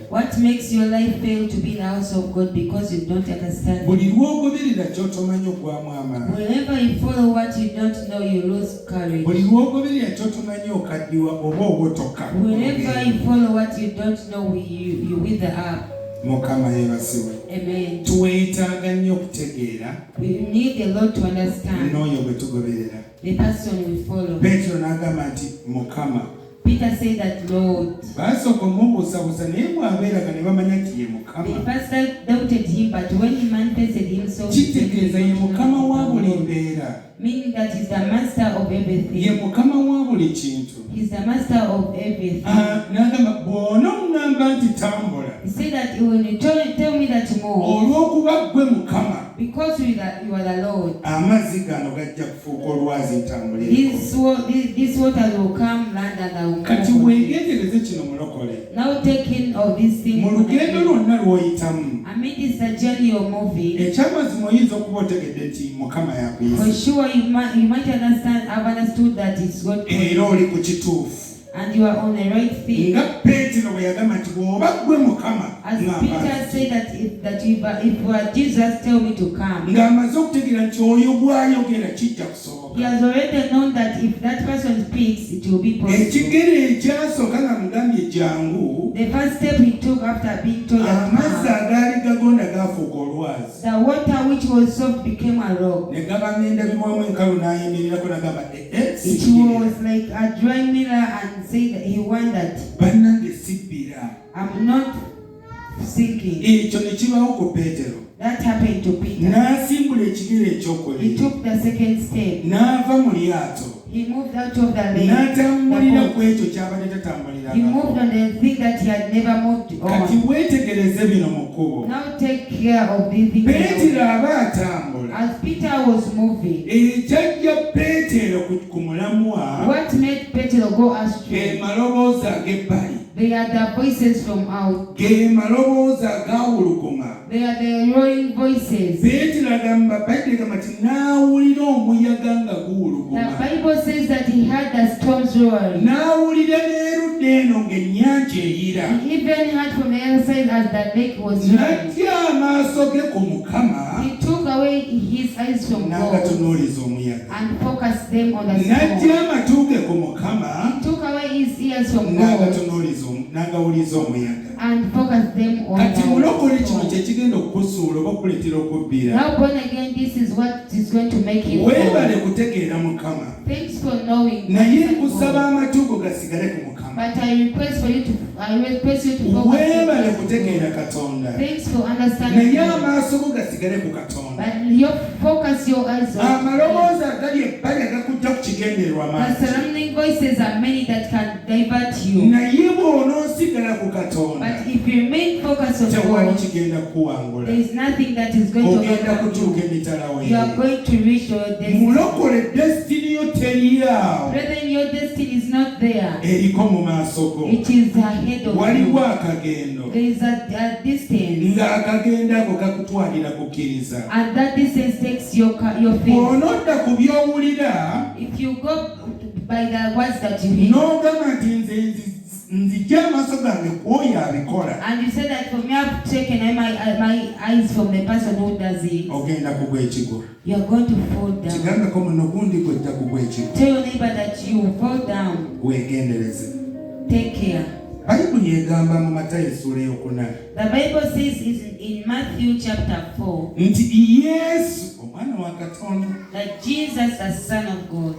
What makes your life fail to be in the house of God because you don't understand? Whenever you follow what you don't know, you lose courage. Whenever you follow what you don't know, you wither up. Amen. We need a lot to understand the person we follow. Peter said that, Lord. The pastor doubted him, but when he manifested himself, meaning that he's the master of everything. He's the master of everything. He said that when you tell me that more, because you are the Lord, this water will come land and I will come. Now taking of this thing, amid this journey you're moving, for sure you might understand, I've understood that it's God and you are on the right thing. As Peter said that if you are Jesus, tell me to come. He has already known that if that person speaks, it will be possible. The first step he took after being told that the water which was soft became a rock. It was like a dry mirror and said that he wondered, I'm not sinking. That happened to Peter. He took the second step. He moved out of the lane. He moved on the thing that he had never moved on. Now take care of the thing. As Peter was moving, what made Peter go astray? They are the voices from out. They are the roaring voices. The Bible says that he heard the storms roaring. He even heard from the other side as the lake was roaring. He took away his eyes from God and focused them on the storm. He took away his ears from God and focused them on the storm. Now born again, this is what is going to make you fall. Thanks for knowing. But I request you to focus on God. Thanks for understanding. But your focus your eyes on God. The surrounding voices are many that can divert you. But if you remain focused on God, there is nothing that is going to happen you. You are going to reach your destiny. Brethren, your destiny is not there. It is ahead of you. There is a distance. And that distance takes your faith. If you go by the words that you hear, and you said that for me I've taken my eyes from the person who does it, you are going to fall down. Tell your neighbor that you will fall down. Take care. The Bible says in Matthew chapter 4 that Jesus, the Son of God,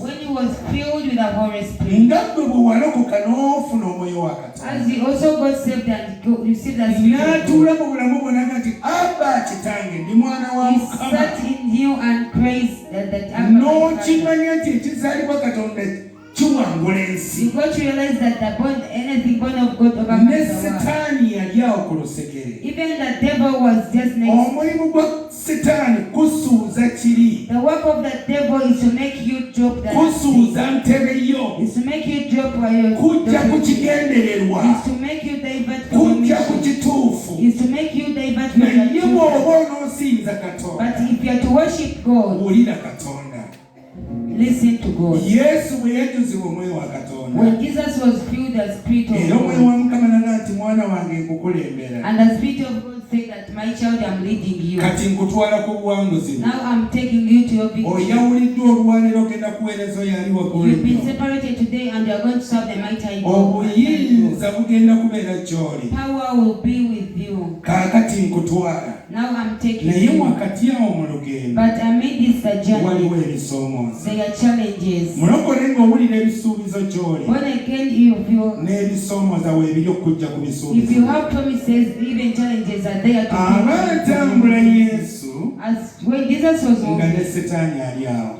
when he was filled with the Holy Spirit, as he also got saved and received the Spirit, he sat in you and praised that you got to realize that anything born of God overcomes the world. Even the devil was just next. The work of the devil is to make you drop the is to make you drop your is to make you divert from your mission. Is to make you divert from your mission. But if you are to worship God, listen to God. Yesu bwe yajjuzibwa Omwoyo wa Katonda. When Jesus was filled with the Spirit of Era Omwoyo wa God. Mukama n'agamba nti mwana wange nkukulembera. And the Spirit of God said that my child, I'm leading you. Kati nkutwala ku buwanguzi. Now I'm taking you to your victory. Oyawuliddwa olwaleero ogenda kuweereza oyo ali waggulu. You've been separated today and you're going to serve the mighty God. Obuyinza bugenda kubeera gy'oli. Power will be with you. Kaakati nkutwala. Now I'm taking naye you. wakati awo mu lugendo But amid this journey, waliwo ebisoomooza. there are challenges. Mulokole ng'owulira ebisuubizo gy'oli. Born again, n'ebisoomooza weebiri okujja ku bisuubizo. if you have promises, even challenges are there to Aba atambula Yesu as when Jesus was nga ne Setaani ali awo.